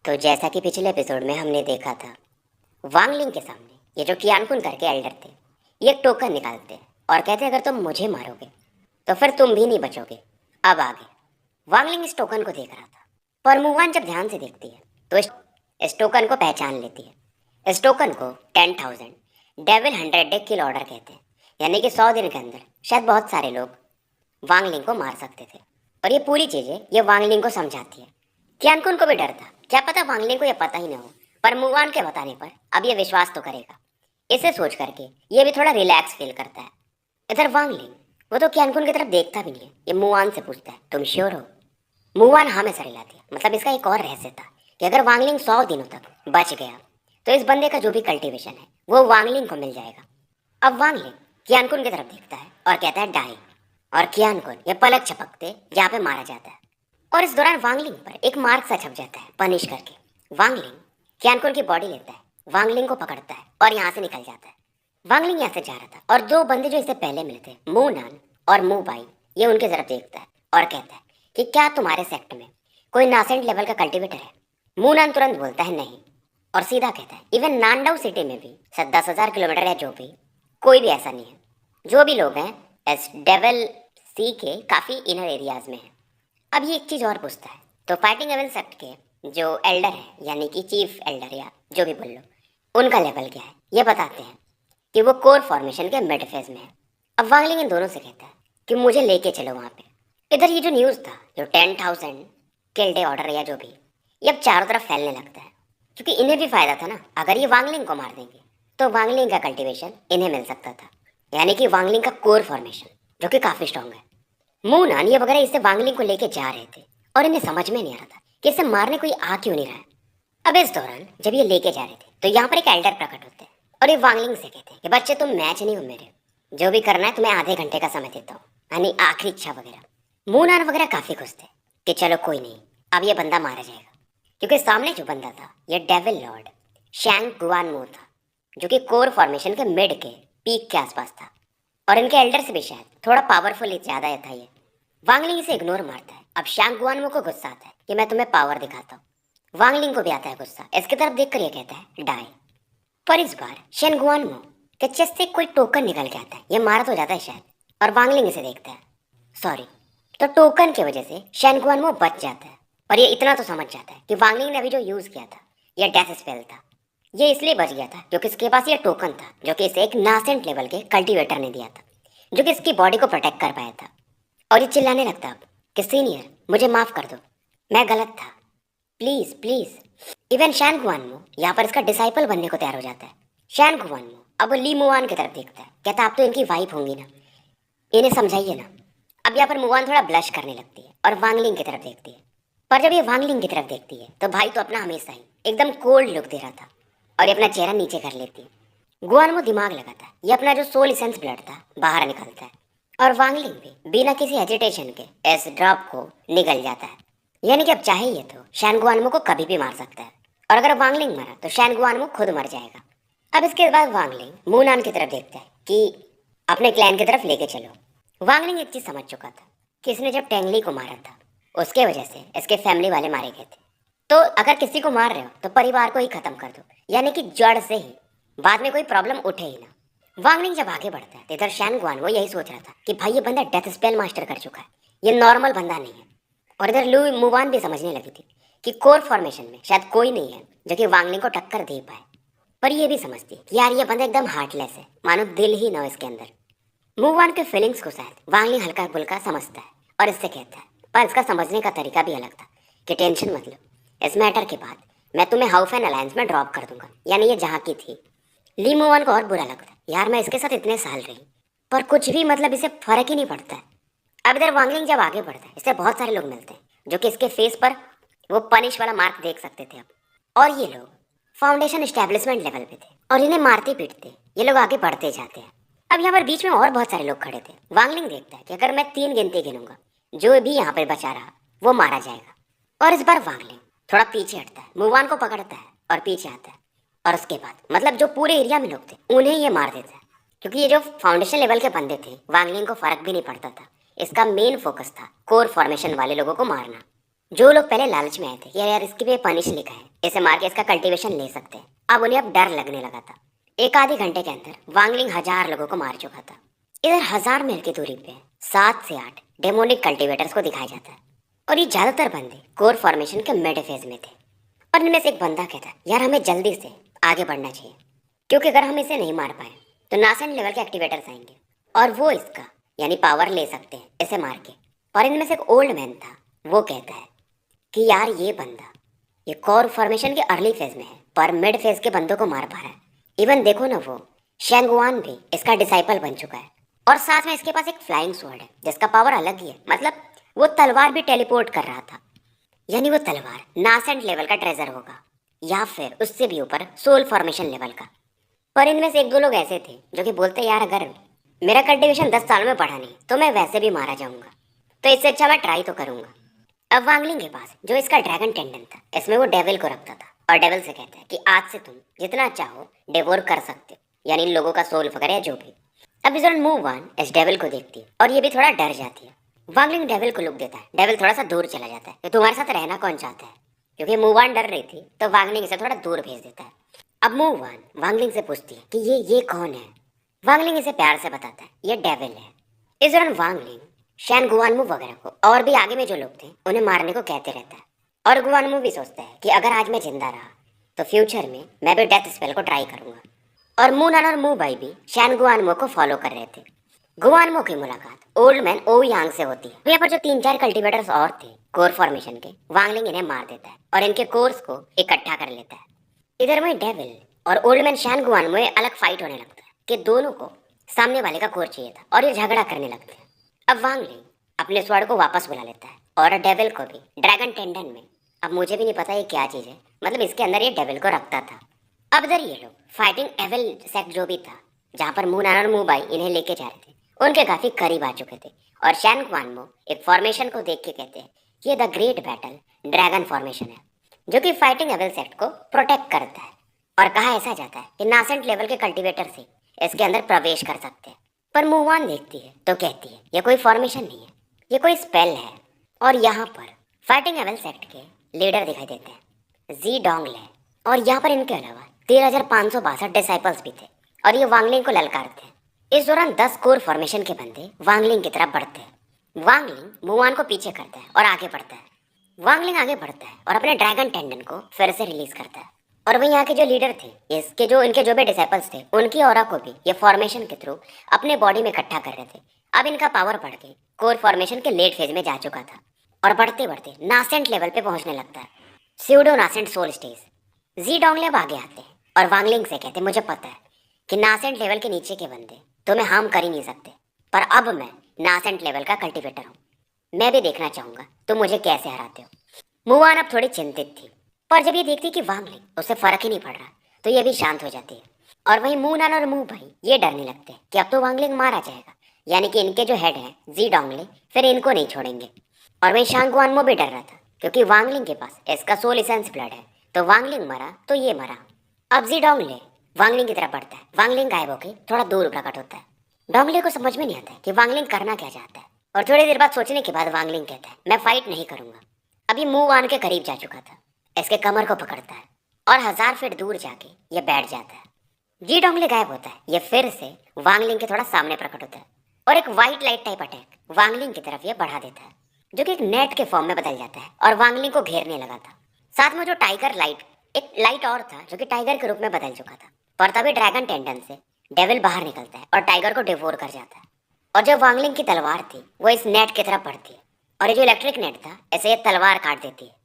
तो जैसा कि पिछले एपिसोड में हमने देखा था, वांगलिंग के सामने ये जो कियानकुन करके एल्डर थे, ये एक टोकन निकालते हैं और कहते हैं अगर तुम मुझे मारोगे तो फिर तुम भी नहीं बचोगे। अब आगे वांगलिंग इस टोकन को देख रहा था, पर मुवान जब ध्यान से देखती है तो इस टोकन को पहचान लेती है। इस टोकन को 10,000 डेविल 100 डे किल ऑर्डर कहते हैं, यानी कि 100 दिन के अंदर शायद बहुत सारे लोग वांगलिंग को मार सकते थे। और ये पूरी चीजें ये वांगलिंग को समझाती है। कियानकुन को भी डर था, क्या पता वांगलिंग को ये पता ही ना हो, पर मुवान के बताने पर अब ये विश्वास तो करेगा। इसे सोच करके ये भी थोड़ा रिलैक्स फील करता है। इधर वांगलिंग वो तो कियानकुन की तरफ देखता भी नहीं है। ये मुवान से पूछता है, तुम श्योर हो? मुवान हाँ में सर हिलाती है। मतलब इसका एक और रहस्य था कि अगर वांगलिंग 100 दिनों तक बच गया तो इस बंदे का जो भी कल्टीवेशन है वो वांगलिंग को मिल जाएगा। अब वांगलिंग कियानकुन की तरफ देखता है और कहता है डाई, और कियानकुन ये पलक झपकते यहाँ पे मारा जाता है। और इस दौरान वांगलिंग पर एक मार्क सा छप जाता है पनिश करके। वांगलिंग कियानकुन की बॉडी लेता है, वांगलिंग को पकड़ता है और यहाँ से निकल जाता है। वांगलिंग यहाँ से जा रहा था और दो बंदे जो इससे पहले मिले थे, मूनान और मूबाई, ये उनकी तरफ देखता है और कहता है कि क्या तुम्हारे सेक्ट में कोई नासेंट लेवल का कल्टीवेटर है? मूनान तुरंत बोलता है नहीं, और सीधा कहता है इवन नांडाउ सिटी में भी 10,000 किलोमीटर या जो भी, कोई भी ऐसा नहीं है। जो भी लोग हैं एस डेवल सी के काफ़ी इनर एरियाज में है। अब ये एक चीज़ और पूछता है, तो फाइटिंग एवन सेक्ट के जो एल्डर है यानी कि चीफ एल्डर या जो भी बोल लो, उनका लेवल क्या है ये बताते हैं कि वो कोर फॉर्मेशन के मिड फेज में है। अब वांगलिंग इन दोनों से कहता है कि मुझे लेके चलो वहाँ पे। इधर ये जो न्यूज़ था, जो 10,000 किल डे ऑर्डर या जो भी, ये अब चारों तरफ फैलने लगता है, क्योंकि इन्हें भी फायदा था ना। अगर ये वांगलिंग को मार देंगे तो वांगलिंग का कल्टीवेशन इन्हें मिल सकता था, यानी कि वांगलिंग का कोर फॉर्मेशन जो कि काफ़ी स्ट्रॉन्ग है। मूनान ये वगैरह इससे वांगलिंग को लेके जा रहे थे और इन्हें समझ में नहीं आ रहा था कि इसे मारने कोई आ क्यों नहीं रहा है। अब इस दौरान जब ये लेके जा रहे थे तो यहाँ पर एक एल्डर प्रकट होते हैं और ये वांगलिंग से कहते हैं कि बच्चे तुम मैच नहीं हो मेरे, जो भी करना है तुम्हें आधे घंटे का समय देता हूँ, यानी आखिरी इच्छा वगैरह। मूनान वगैरह काफ़ी खुश थे कि चलो कोई नहीं, अब ये बंदा मारा जाएगा, क्योंकि सामने जो बंदा था ये डेविल लॉर्ड शैंग गुआनमो था, जो कि कोर फॉर्मेशन के मिड के पीक के आसपास था, और इनके एल्डर से भी शायद थोड़ा पावरफुल ज़्यादा था ये। वांगलिंग इसे इग्नोर मारता है। अब शैंग गुआनमो को गुस्सा आता है कि मैं तुम्हें पावर दिखाता हूँ। वांगलिंग को भी आता है गुस्सा, इसकी तरफ देखकर ये कहता है डाई। पर इस बार शैंग गुआनमो के चेस्ट से कोई टोकन निकल के आता है, ये मारा तो जाता है शायद, और वांगलिंग इसे देखता है, सॉरी। तो टोकन की वजह से शैंग गुआनमो बच जाता है, और ये इतना तो समझ जाता है कि वांगलिंग ने अभी जो यूज़ किया था यह डेथ स्पेल था। ये इसलिए बच गया था क्योंकि इसके पास ये टोकन था जो कि इसे एक नासेंट लेवल के कल्टीवेटर ने दिया था, जो कि इसकी बॉडी को प्रोटेक्ट कर पाया था। और ये चिल्लाने लगता अब कि सीनियर मुझे माफ़ कर दो, मैं गलत था, प्लीज़ प्लीज़। इवन शैन गुआनमो यहाँ पर इसका डिसाइपल बनने को तैयार हो जाता है। शैन गुआनमो अब ली मुआन की तरफ देखता है, कहता आप तो इनकी वाइफ होंगी ना, इन्हें समझाइए ना। अब यहाँ पर मुआन थोड़ा ब्लश करने लगती है और वांगलिंग की तरफ देखती है, पर जब ये वांगलिंग की तरफ देखती है तो भाई तो अपना हमेशा ही एकदम कोल्ड लुक दे रहा था और ये अपना चेहरा नीचे कर लेती है। गुआनमो दिमाग लगाता है, ये अपना जो सोल इसेंस ब्लड था बाहर निकालता है, और वांगलिंग भी बिना किसी हेजिटेशन के इस ड्रॉप को निकल जाता है। यानी कि अब चाहे ये तो शैन गुआनमो को कभी भी मार सकता है, और अगर वांगलिंग मरा तो शैन गुआनमो खुद मर जाएगा। अब इसके बाद वांगलिंग मूनान की तरफ देखता है कि अपने क्लैन की तरफ लेके चलो। वांगलिंग एक चीज़ समझ चुका था कि इसने जब टेंगली को मारा था उसके वजह से इसके फैमिली वाले मारे गए थे, तो अगर किसी को मार रहे हो तो परिवार को ही खत्म कर दो, यानी कि जड़ से ही, बाद में कोई प्रॉब्लम उठे ही ना। वांगलिंग जब आगे बढ़ता है तो इधर शैन गुआनमो यही सोच रहा था कि भाई ये बंदा डेथ स्पेल मास्टर कर चुका है, ये नॉर्मल बंदा नहीं है। और इधर लू मुवान भी समझने लगी थी कि कोर फॉर्मेशन में शायद कोई नहीं है जो कि वांगलिंग को टक्कर दे पाए, पर ये भी समझती कि यार ये बंदा एकदम हार्टलेस है, मानो दिल ही ना हो इसके अंदर। मुवान के फीलिंग्स को शायद वांगलिंग हल्का फुल्का समझता है और इससे कहता है, पर इसका समझने का तरीका भी अलग था कि टेंशन मत लो, इस मैटर के बाद मैं तुम्हें हाउफेन अलायंस में ड्रॉप कर दूंगा, यानी ये जहाँ की थी। ली मुवान को और बुरा लगता, यार मैं इसके साथ इतने साल रही पर कुछ भी मतलब इसे फर्क ही नहीं पड़ता है। अब इधर वांगलिंग जब आगे बढ़ता है इससे बहुत सारे लोग मिलते हैं जो कि इसके फेस पर वो पनिश वाला मार्क देख सकते थे अब, और ये लोग फाउंडेशन एस्टेब्लिशमेंट लेवल पे थे और इन्हें मारते पीटते ये लोग आगे बढ़ते जाते हैं। अब यहाँ पर बीच में और बहुत सारे लोग खड़े थे। वांगलिंग देखता है कि अगर मैं 3 गिनती गिनूंगा जो भी यहाँ पर बचा रहा वो मारा जाएगा, और इस बार वांगलिंग थोड़ा पीछे हटता है, मुवान को पकड़ता है और पीछे आता है, और उसके बाद मतलब जो पूरे एरिया में लोग थे उन्हें ये मार देता है, क्योंकि ये जो फाउंडेशन लेवल के बंदे थे वांगलिंग को फर्क भी नहीं पड़ता था। इसका मेन फोकस था कोर फॉर्मेशन वाले लोगों को मारना। जो लोग पहले लालच में आए थे यार यार इसके पे पनिश लिखा है, इसे मार के इसका कल्टीवेशन ले सकते हैं, अब उन्हें अब डर लगने लगा था। एक आधे घंटे के अंदर वांगलिंग 1000 लोगों को मार चुका था। इधर 1000 मील की दूरी पे 7 से 8 डेमोनिक कल्टीवेटर्स को दिखाया जाता है और ये ज्यादातर बंदे कोर फॉर्मेशन के मिड फेज में थे। और इनमें से एक बंदा कहता है यार हमें जल्दी से आगे बढ़ना चाहिए, क्योंकि अगर हम इसे नहीं मार पाए तो नासेंट लेवल के एक्टिवेटर्स आएंगे और वो इसका यानी पावर ले सकते हैं इसे मार के। और इनमें से एक ओल्ड मैन था, वो कहता है कि यार ये बंदा ये कोर फॉर्मेशन के अर्ली फेज में है पर मिड फेज के बंदों को मार पा रहा है। इवन देखो ना, वो शेंगुआन भी इसका डिसाइपल बन चुका है और साथ में इसके पास एक फ्लाइंग स्वॉर्ड है जिसका पावर अलग ही है, मतलब वो तलवार भी टेलीपोर्ट कर रहा था। यानी वो तलवार नासेंट लेवल का ट्रेजर होगा या फिर उससे भी ऊपर सोल फॉर्मेशन लेवल का। पर इनमें से एक दो लोग ऐसे थे जो कि बोलते यार अगर मेरा कल्टीवेशन 10 साल में बढ़ा नहीं तो मैं वैसे भी मारा जाऊंगा, तो इससे अच्छा मैं ट्राई तो करूंगा। अब वांगलिंग के पास जो इसका ड्रैगन टेंडन था इसमें वो डेविल को रखता था और डेविल से कहता है कि आज से तुम जितना चाहो डिवोर कर सकते हो, यानी इन लोगों का सोल वगैरह जो भी। अब इजरन मूव वन इस डेविल को देखती है और ये भी थोड़ा डर जाती है। वांगलिंग डेविल को लुक देता है, डेविल थोड़ा सा दूर चला जाता है कि तुम्हारे साथ रहना कौन चाहता है, क्योंकि मूव वन डर रही थी तो वांगलिंग इसे थोड़ा दूर भेज देता है। अब मूव वन वांगलिंग से पूछती है कि ये कौन है। वांगलिंग इसे प्यार से बताता है ये डेविल है। इस दौरान वांगलिंग शैन गुआनमू वगैरह को और भी आगे में जो लोग थे उन्हें मारने को कहते रहता है। और गुआनमू भी सोचता है कि अगर आज मैं जिंदा रहा तो फ्यूचर में मैं भी डेथ स्पेल को ट्राई करूंगा। और मूनान और मू बाई भी शैन गुआनमू को फॉलो कर रहे थे। गुआनमू की मुलाकात ओल्ड मैन ओ यांग से होती है। यहाँ पर जो 3-4 कल्टीवेटर्स और थे कोर फॉर्मेशन के, वांगलिंग इन्हें मार देता है और इनके कोर्स को इकट्ठा कर लेता है। इधर में डेविल और ओल्ड मैन शैन गुआनमू में अलग फाइट होने लगता है कि दोनों को सामने वाले का कोर चाहिए था और ये झगड़ा करने लगते हैं। अब वांगलिंग अपने स्वॉर्ड को वापस बुला लेता है और डेविल को भी ड्रैगन टेंडन में, अब मुझे भी नहीं पता ये क्या चीज़ है, मतलब इसके अंदर ये डेविल को रखता था। अब इधर ये लोग फाइटिंग एविल सेक्ट जो भी था, जहाँ पर मून और मू बाई इन्हें लेके जा रहे थे, उनके काफ़ी करीब आ चुके थे। और शैन गुआनमू एक फॉर्मेशन को देख के कहते हैं कि ये the great battle dragon formation है जो कि फाइटिंग एविल सेक्ट को प्रोटेक्ट करता है। और कहा ऐसा जाता है कि नासेंट लेवल के कल्टीवेटर से इसके अंदर प्रवेश कर सकते हैं। पर मूवान देखती है तो कहती है ये कोई फॉर्मेशन नहीं है, ये कोई स्पेल है। और यहाँ पर फाइटिंग एवल सेक्ट के लीडर दिखाई देते हैं जी डोंगले, और यहाँ पर इनके अलावा 13,562 डिसाइपल्स भी थे और ये वांगलिंग को ललकारते हैं। इस दौरान 10 कोर फॉर्मेशन के बंदे वांगलिंग की तरफ बढ़ते हैं। वांगलिंग मूवान को पीछे करता है और आगे बढ़ता है। वांगलिंग आगे बढ़ता है और अपने ड्रैगन टेंडन को फिर से रिलीज करता है। और वहीं यहाँ के जो लीडर थे, इनके जो भी डिसाइपल्स थे, उनकी ऑरा को भी ये फॉर्मेशन के थ्रू अपने बॉडी में इकट्ठा कर रहे थे। अब इनका पावर बढ़ के कोर फॉर्मेशन के लेट फेज में जा चुका था और बढ़ते बढ़ते नासेंट लेवल पे पहुंचने लगता है, स्यूडो नासेंट सोल स्टेज। जी डोंगले अब आगे आते हैं और वांगलिंग से कहते मुझे पता है कि नासेंट लेवल के नीचे के बंदे तुम्हें हार्म कर ही नहीं सकते, पर अब मैं नासेंट लेवल का कल्टीवेटर हूँ, मैं भी देखना चाहूंगा तुम मुझे कैसे हराते हो। मुवान अब थोड़ी चिंतित थी, पर जब ये देखती कि वांगलिंग उससे फर्क ही नहीं पड़ रहा तो ये भी शांत हो जाती है। और वहीं मूनान और मू भाई ये डरने लगते हैं कि अब तो वांगलिंग मारा जाएगा, यानी कि इनके जो हेड हैं जी डोंगले फिर इनको नहीं छोड़ेंगे। और वहीं शांगुआनमो भी डर रहा था क्योंकि वांगलिंग के पास इसका सोल इसेंस ब्लड है, तो वांगलिंग मरा तो ये मरा। अब जी डोंगले वांगलिंग की तरफ बढ़ता है, वांगलिंग गायब होकर थोड़ा दूर प्रकट होता है। डोंगले को समझ में नहीं आता है कि वांगलिंग करना क्या चाहता है, और थोड़ी देर बाद सोचने के बाद वांगलिंग कहता है मैं फाइट नहीं करूंगा। अभी मूव आन के करीब जा चुका था, इसके कमर को पकड़ता है और 1000 फीट दूर जाके ये बैठ जाता है। जी डोंगले गायब होता है, ये फिर से वांगलिंग के थोड़ा सामने प्रकट होता है और एक white light type attack Wangling की तरफ ये बढ़ा देता है, जो कि एक नेट के फॉर्म में बदल जाता है और वांगलिंग को घेरने लगा था। साथ में जो टाइगर लाइट, एक लाइट और था जो कि टाइगर के रूप में बदल चुका था। पर तभी ड्रैगन टेंडन से डेविल बाहर निकलता है और टाइगर को डिवोर कर जाता है। और जो वांगलिंग की तलवार थी वो इस नेट की तरफ पड़ती है और ये जो इलेक्ट्रिक नेट था ऐसे ये तलवार काट देती है।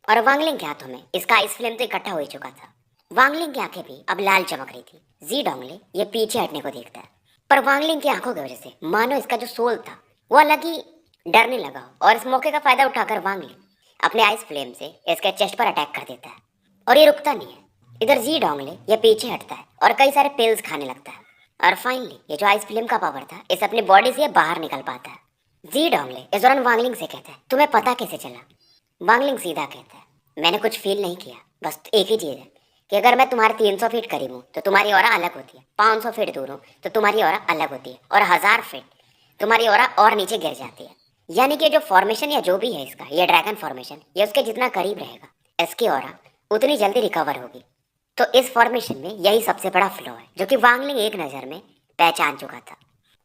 और वांगलिंग के हाथों में इसका आइस फ्लेम तो इकट्ठा हो ही चुका था। वांगलिंग की आंखें भी अब लाल चमक रही थी। जी डोंगले ये पीछे हटने को देखता है, पर वांगलिंग की आंखों की वजह से मानो इसका जो सोल था वो अलग ही डरने लगा और इस मौके का फायदा उठाकर वांगलिंग अपने आइस फ्लेम से इसके चेस्ट पर अटैक कर देता है और ये रुकता नहीं है। इधर जी डोंगले ये पीछे हटता है और कई सारे पिल्स खाने लगता है और फाइनली ये जो आइस फ्लेम का पावर था इस अपनी बॉडी से बाहर निकल पाता है। जी डोंगले इस दौरान वांगलिंग से कहता है तुम्हें पता कैसे चला? वांगलिंग सीधा कहता है मैंने कुछ फील नहीं किया, बस एक ही चीज़ है कि अगर मैं तुम्हारे 300 फीट करीब हूँ तो तुम्हारी ऑरा अलग होती है, 500 फीट दूर हूँ तो तुम्हारी ऑरा अलग होती है, और 1000 फीट तुम्हारी ऑरा और नीचे गिर जाती है। यानी कि जो फॉर्मेशन या जो भी है इसका, ये ड्रैगन फॉर्मेशन, ये उसके जितना करीब रहेगा, इसकी ऑरा उतनी जल्दी रिकवर होगी। तो इस फॉर्मेशन में यही सबसे बड़ा फ्लॉ है जो कि वांग लिंग एक नज़र में पहचान चुका था।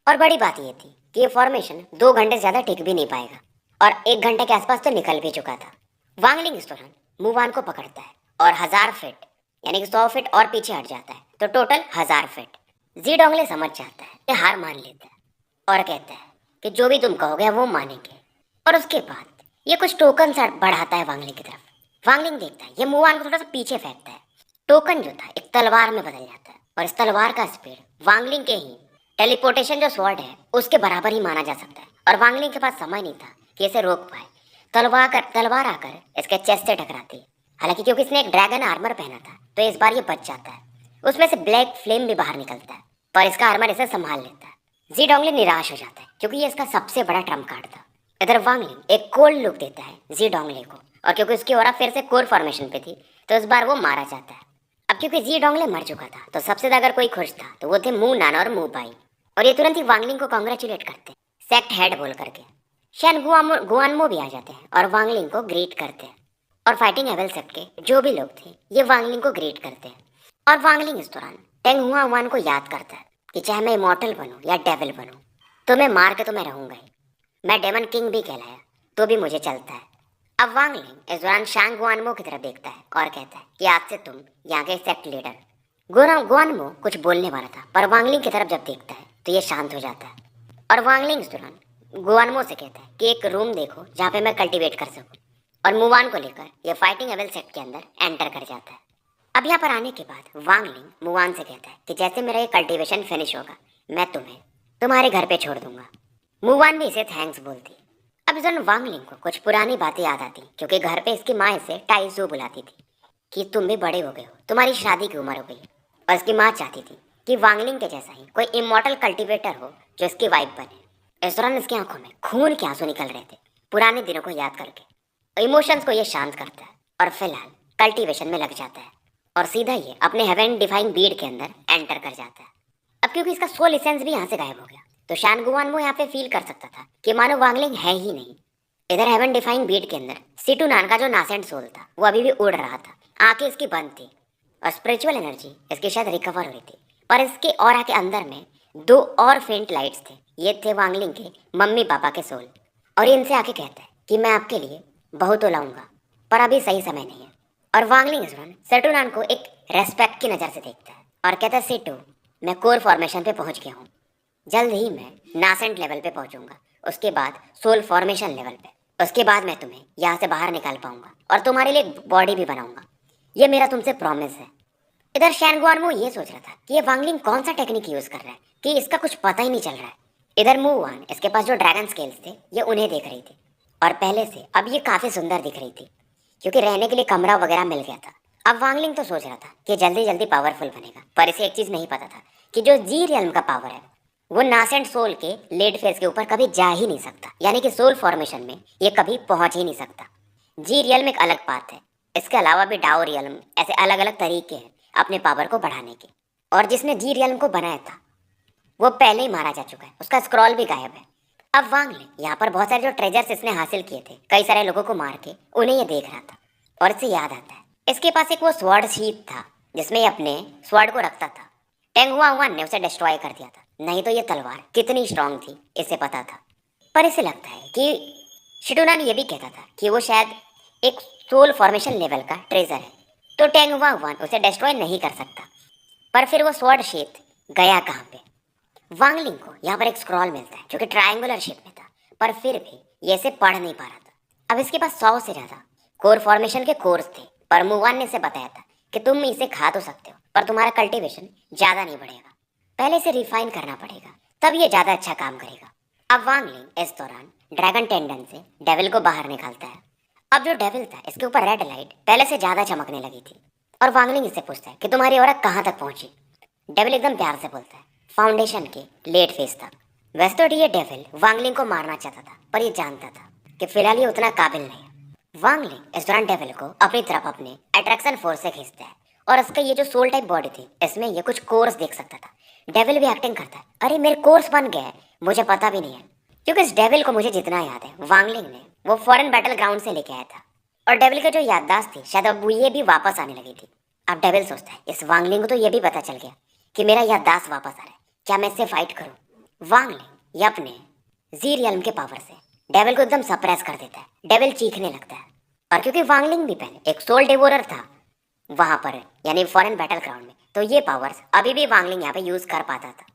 और बड़ी बात ये थी कि ये फॉर्मेशन 2 घंटे से ज़्यादा टिक भी नहीं पाएगा और 1 घंटे के आसपास तो निकल भी चुका था। वांग लिंग इस दौरान मुवान को पकड़ता है और 1000 फीट यानी कि 100 फीट और पीछे हट जाता है, तो टोटल 1000 फीट। जी डोंगले समझ जाता है, ये हार मान लेता है और कहता है कि जो भी तुम कहोगे वो मानेंगे। और उसके बाद ये कुछ टोकन सा बढ़ाता है वांगलिंग की तरफ। वांगलिंग देखता है, ये मुवान को थोड़ा सा पीछे फेंकता है। टोकन जो था एक तलवार में बदल जाता है और इस तलवार का स्पीड वांगलिंग के ही टेलीपोर्टेशन जो स्वॉर्ड है उसके बराबर ही माना जा सकता है। और वांगलिंग के पास समय नहीं था कि इसे रोक पाए। तलवार आकर इसके चेस्ट से टकराती है। हालांकि क्योंकि इसने एक ड्रैगन आर्मर पहना था तो इस बार ये बच जाता है। उसमें से ब्लैक फ्लेम भी बाहर निकलता है पर इसका आर्मर इसे संभाल लेता है। जी डोंगली निराश हो जाता है क्योंकि ये इसका सबसे बड़ा ट्रम्प कार्ड था। इधर वांगलिंग एक कोल्ड लुक देता है जी डोंगले को, और क्योंकि उसकी ऑरा फिर से कोर फॉर्मेशन पे थी तो इस बार वो मारा जाता है। अब क्योंकि जी डोंगले मर चुका था तो सबसे ज्यादा अगर कोई खुश था तो वो थे मुंह नाना और मुंह बाई। और ये तुरंत ही वांगलिंग को कांग्रेचुलेट करते हैं सेक्ट हेड बोल करके। शैन गुआनमो भी आ जाते हैं और वांगलिंग को ग्रीट करते हैं। और फाइटिंग एवल सेक्ट के जो भी लोग थे ये वांगलिंग को ग्रीट करते हैं। और वांगलिंग इस दौरान टेंग हुआ वान को याद करता है कि चाहे मैं इमॉर्टल बनूं या डेविल बनूं तो मैं मार के तो मैं रहूंगा ही। मैं डेमन किंग भी कहलाया तो भी मुझे चलता है। अब वांगलिंग इस दौरान शांग गुआनमो की तरफ देखता है और कहता है कि आज से तुम यहाँ के सेक्ट लीडर। गुआनमो कुछ बोलने वाला था पर वांगलिंग की तरफ जब देखता है तो ये शांत हो जाता है। और वांगलिंग इस दौरान गुआनमो से कहता है कि एक रूम देखो जहाँ पे मैं कल्टीवेट कर सकूँ। और मुवान को लेकर ये फाइटिंग एवल सेक्ट के अंदर एंटर कर जाता है। अब यहाँ पर आने के बाद वांगलिंग मुवान से कहता है कि जैसे मेरा ये कल्टीवेशन फिनिश होगा मैं तुम्हें तुम्हारे घर पे छोड़ दूंगा। मुवान भी इसे थैंक्स बोलती। अब इस दौरान वांगलिंग को कुछ पुरानी बातें याद आती क्योंकि घर पे इसकी माँ इसे टाइजू बुलाती थी कि तुम भी बड़े हो गए हो, तुम्हारी शादी की उम्र हो गई। और इसकी माँ चाहती थी कि वांगलिंग के जैसा ही कोई इमॉर्टल कल्टीवेटर हो जो इसकी वाइफ बने। इस दौरान इसकी आंखों में खून के आंसू निकल रहे थे पुराने दिनों को याद करके। इमोशंस को ये शांत करता है और फिलहाल कल्टीवेशन में लग जाता है और सीधा ये अपने हेवन डिफाइंग बीड के अंदर एंटर कर जाता है। अब क्योंकि इसका सोल एसेंस भी यहाँ से गायब हो गया तो शान गुआनमो यहाँ पे फील कर सकता था कि मानो वांगलिंग है ही नहीं। इधर हेवन डिफाइंग बीड के अंदर सीटू नान का जो नासेंट सोल था वो अभी भी उड़ रहा था, आंखें इसकी बंद थी और स्पिरिचुअल एनर्जी इसकी शायद रिकवर हुई थी। पर इसके ऑरा के अंदर में 2 और फेंट लाइट्स थे। ये थे वांगलिंग के मम्मी पापा के सोल। और ये इनसे आके कहता है कि मैं आपके लिए बहुत लाऊंगा पर अभी सही समय नहीं है। और वांगलिंग इस दौरान सेटू नान को एक रेस्पेक्ट की नज़र से देखता है और कहता है सेटू मैं कोर फॉर्मेशन पे पहुंच गया हूँ, जल्द ही मैं नासेंट लेवल पे पहुंचूंगा, उसके बाद सोल फॉर्मेशन लेवल पे, उसके बाद मैं तुम्हें यहाँ से बाहर निकाल पाऊंगा और तुम्हारे लिए एक बॉडी भी बनाऊंगा। ये मेरा तुमसे प्रॉमिस है। इधर शैन गुआनमो ये सोच रहा था कि ये वांगलिंग कौन सा टेक्निक यूज कर रहा है कि इसका कुछ पता ही नहीं चल रहा है। इधर मुवान इसके पास जो ड्रैगन स्केल्स थे ये उन्हें देख रही थी और पहले से अब ये काफी सुंदर दिख रही थी क्योंकि रहने के लिए कमरा वगैरह मिल गया था। अब वांगलिंग तो सोच रहा था कि जल्दी जल्दी पावरफुल बनेगा पर इसे एक चीज नहीं पता था कि जो जी रियल्म का पावर है वो नासेंट सोल के लेड फेस के ऊपर कभी जा ही नहीं सकता, यानी कि सोल फॉर्मेशन में ये कभी पहुंच ही नहीं सकता। जी रियल्म एक अलग पाथ है। इसके अलावा भी डाओ रियल्म ऐसे अलग अलग तरीके हैं अपने पावर को बढ़ाने के। और जिसने जी रियल्म को बनाया था वो पहले ही मारा जा चुका है, उसका स्क्रॉल भी गायब है। अब वांगलिंग यहाँ पर बहुत सारे जो ट्रेजर्स इसने हासिल किए थे कई सारे लोगों को मार के उन्हें ये देख रहा था और इससे याद आता है इसके पास एक वो स्वॉर्ड शीट था जिसमें ये अपने स्वॉर्ड को रखता था। टेंग हुआ ने उसे डिस्ट्रॉय कर दिया था, नहीं तो ये तलवार कितनी स्ट्रांग थी इसे पता था। पर इसे लगता है कि शिटूनान ये भी कहता था कि वो शायद एक सोल फॉर्मेशन लेवल का ट्रेजर है तो टेंग हुआ उसे डिस्ट्रॉय नहीं कर सकता। पर फिर वो स्वॉर्ड शेप गया कहाँ पे? वांगलिंग को यहाँ पर एक स्क्रॉल मिलता है जो कि ट्रायंगुलर शेप में था पर फिर भी ये इसे पढ़ नहीं पा रहा था। अब इसके पास 100 से ज़्यादा कोर फॉर्मेशन के कोर्स थे पर मुवान ने इसे बताया था कि तुम इसे खा तो सकते हो पर तुम्हारा कल्टीवेशन ज़्यादा नहीं बढ़ेगा, पहले इसे रिफाइन करना पड़ेगा तब ये ज़्यादा अच्छा काम करेगा। अब वांगलिंग इस दौरान ड्रैगन टेंडन से डेविल को बाहर निकालता है। अब जो डेविल था इसके ऊपर रेड लाइट पहले से ज़्यादा चमकने लगी थी और वांगलिंग इससे पूछता है कि तुम्हारी औरत कहाँ तक पहुंची। डेविल एकदम प्यार से बोलता है फाउंडेशन के लेट फेस तक। वैसे तो ये डेविल वांगलिंग को मारना चाहता था पर ये जानता था कि फिलहाल ये उतना काबिल नहीं है। वांगलिंग इस दौरान डेविल को अपनी तरफ अपने अट्रैक्शन फोर्स से खींचता है और इसका ये जो सोल टाइप बॉडी थी इसमें ये कुछ कोर्स देख सकता था। डेविल भी एक्टिंग करता है, अरे मेरे कोर्स बन गए मुझे पता भी नहीं है। क्योंकि इस डेविल को मुझे जितना याद है, वांगलिंग ने वो फॉरेन बैटल ग्राउंड से लेके आया था, और डेविल की जो याददाश्त थी शायद अब वो ये भी वापस आने लगी थी। अब डेविल सोचता है इस वांगलिंग को तो ये भी पता चल गया कि मेरा याददाश्त वापस आ रहा है, क्या मैं इससे फाइट करूं? वांगलिंग ये अपने जी रियल्म के पावर से डेविल को एकदम सप्रेस कर देता है। डेविल चीखने लगता है, और क्योंकि वांगलिंग भी पहले एक सोल डिवोरर था वहां पर, यानी फॉरेन बैटल ग्राउंड में, तो ये पावर्स अभी भी वांगलिंग यहाँ पे यूज कर पाता था।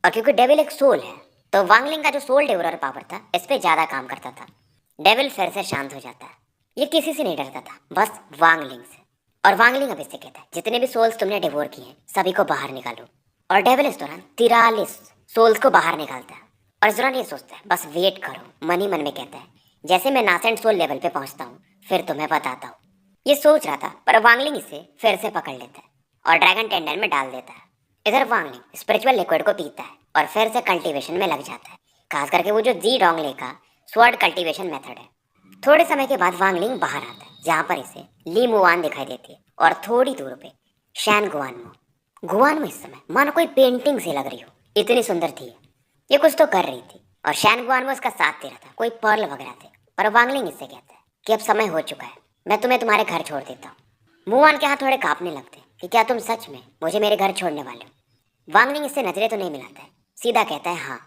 और क्योंकि डेविल एक सोल है, तो वांगलिंग का जो सोल डिवोरर पावर था इस पे ज्यादा काम करता था। डेविल फिर से शांत हो जाता है। ये किसी से नहीं डरता था, बस वांगलिंग से। और वांगलिंग अब इससे कहता है जितने भी सोल्स तुमने डिवोर किए हैं सभी को बाहर निकालो। और डेविल इस दौरान 43 सोल्स को बाहर निकालता है। और इस दौरान ये सोचता है बस वेट करो, मन ही मन में कहता है जैसे मैं नासेंट सोल लेवल पे पहुंचता हूँ फिर तुम्हें बताता हूँ। ये सोच रहा था, पर वांगलिंग इसे फिर से पकड़ लेता है और ड्रैगन टेंडर में डाल देता है। इधर वांगलिंग स्पिरिचुअल लिक्विड को पीता है और फिर से कल्टीवेशन में लग जाता है, खास करके वो जो जी डोंगले का स्वॉर्ड कल्टीवेशन मेथड है। थोड़े समय के बाद वांगलिंग बाहर आता है, जहाँ पर इसे ली मुआन दिखाई देती है, और थोड़ी दूर पे शैन गुआनमो। गुआनमो इस समय मानो कोई पेंटिंग से लग रही हो, इतनी सुंदर थी ये कुछ तो कर रही थी, और शैन गुआनमो इसका साथ दे रहा था, कोई पर्ल वगैरह थे। पर वांगलिंग इससे कहता है कि अब समय हो चुका है, मैं तुम्हें तुम्हारे घर छोड़ देता हूँ। मुआन के हाथ थोड़े कांपने लगते हैं कि क्या तुम सच में मुझे मेरे घर छोड़ने वाले हो? वांगलिंग इससे नजरें तो नहीं मिलाता है, सीधा कहता है हाँ।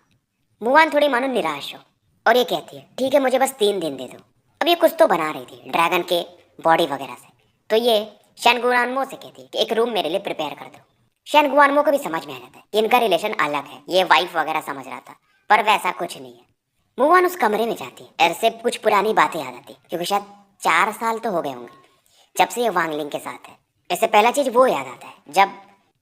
मुआन थोड़ी मानो निराश हो, और ये कहती है ठीक है मुझे बस 3 दिन दे दो। अब ये कुछ तो बना रही थी ड्रैगन के बॉडी वगैरह से, तो ये शैन गुआनमो से कहती है कि एक रूम मेरे लिए प्रिपेयर कर दो। शैन गुआनमो को भी समझ में आ जाता है कि इनका रिलेशन अलग है, ये वाइफ वगैरह समझ रहा था, पर वैसा कुछ नहीं है। मुआन उस कमरे में जाती है, ऐसे कुछ पुरानी बातें याद आती, क्योंकि शायद 4 साल तो हो गए होंगे जब से ये वांगलिंग के साथ है। इससे पहला चीज वो याद आता है जब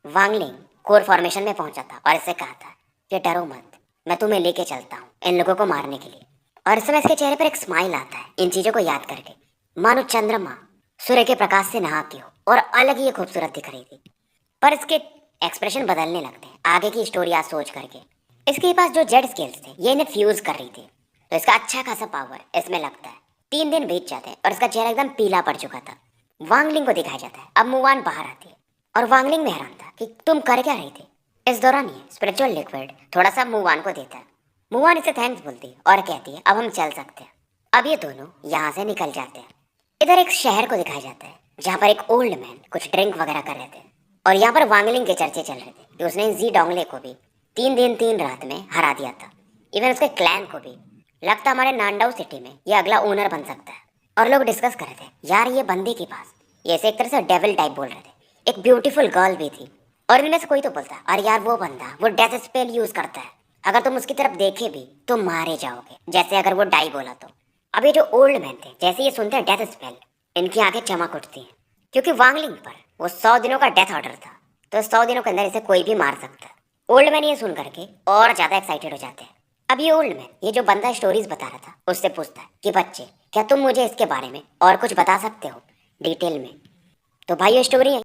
वांगलिंग कोर फॉर्मेशन में पहुंचा था और इससे कहा था कि डरो मत, मैं तुम्हें लेके चलता हूँ इन लोगों को मारने के लिए। और इस समय इसके चेहरे पर एक स्माइल आता है इन चीजों को याद करके, मानो चंद्रमा सूर्य के प्रकाश से नहाती हो, और अलग ही खूबसूरत दिख रही थी। पर इसके एक्सप्रेशन बदलने लगते हैं आगे की स्टोरी आज सोच करके। इसके पास जो जेड स्किल्स थे ये इन्हें फ्यूज कर रही थी, तो इसका अच्छा खासा पावर इसमें लगता है। 3 दिन बीत जाते हैं और इसका चेहरा एकदम पीला पड़ चुका था। वांगलिंग को दिखाया जाता है, अब मुआन बाहर आती है, और वांगलिंग में हैरान था कि तुम कर क्या रही थी। इस दौरान ये स्पिरिचुअल लिक्विड थोड़ा सा मुआन को देता है। मुआन इसे थैंक्स बोलती है और कहती है अब हम चल सकते हैं। अब ये दोनों यहाँ से निकल जाते हैं। इधर एक शहर को दिखाया जाता है जहाँ पर एक ओल्ड मैन कुछ ड्रिंक वगैरह कर रहे थे, और यहाँ पर वांगलिंग के चर्चे चल रहे थे कि उसने जी डोंगले को भी 3 दिन 3 रात में हरा दिया था, इवन उसके क्लैन को भी। लगता हमारे नांडाउ सिटी में ये अगला ओनर बन सकता है। और लोग डिस्कस कर रहे थे यार ये बंदे के पास, ये ऐसे एक तरह से डेविल टाइप बोल रहे थे, एक ब्यूटीफुल गर्ल भी थी। और इनमें से कोई तो बोलता अरे यार वो बंदा वो डेथ स्पेल यूज करता है, अगर तुम उसकी तरफ देखे भी तो मारे जाओगे, जैसे अगर वो डाई बोला तो। अब ये जो ओल्ड मैन थे जैसे ये सुनते हैं डेथ स्पेल, इनकी आंखें चमक उठती हैं, क्योंकि वांगलिंग पर वो 100 दिनों का डेथ ऑर्डर था, तो 100 दिनों के अंदर इसे कोई भी मार सकता है। ओल्ड मैन ये सुन करके और ज्यादा एक्साइटेड हो जाते हैं। अब ये ओल्ड मैन ये जो बंदा स्टोरीज बता रहा था उससे पूछता है कि बच्चे क्या तुम मुझे इसके बारे में और कुछ बता सकते हो डिटेल में? तो भाई ये स्टोरी है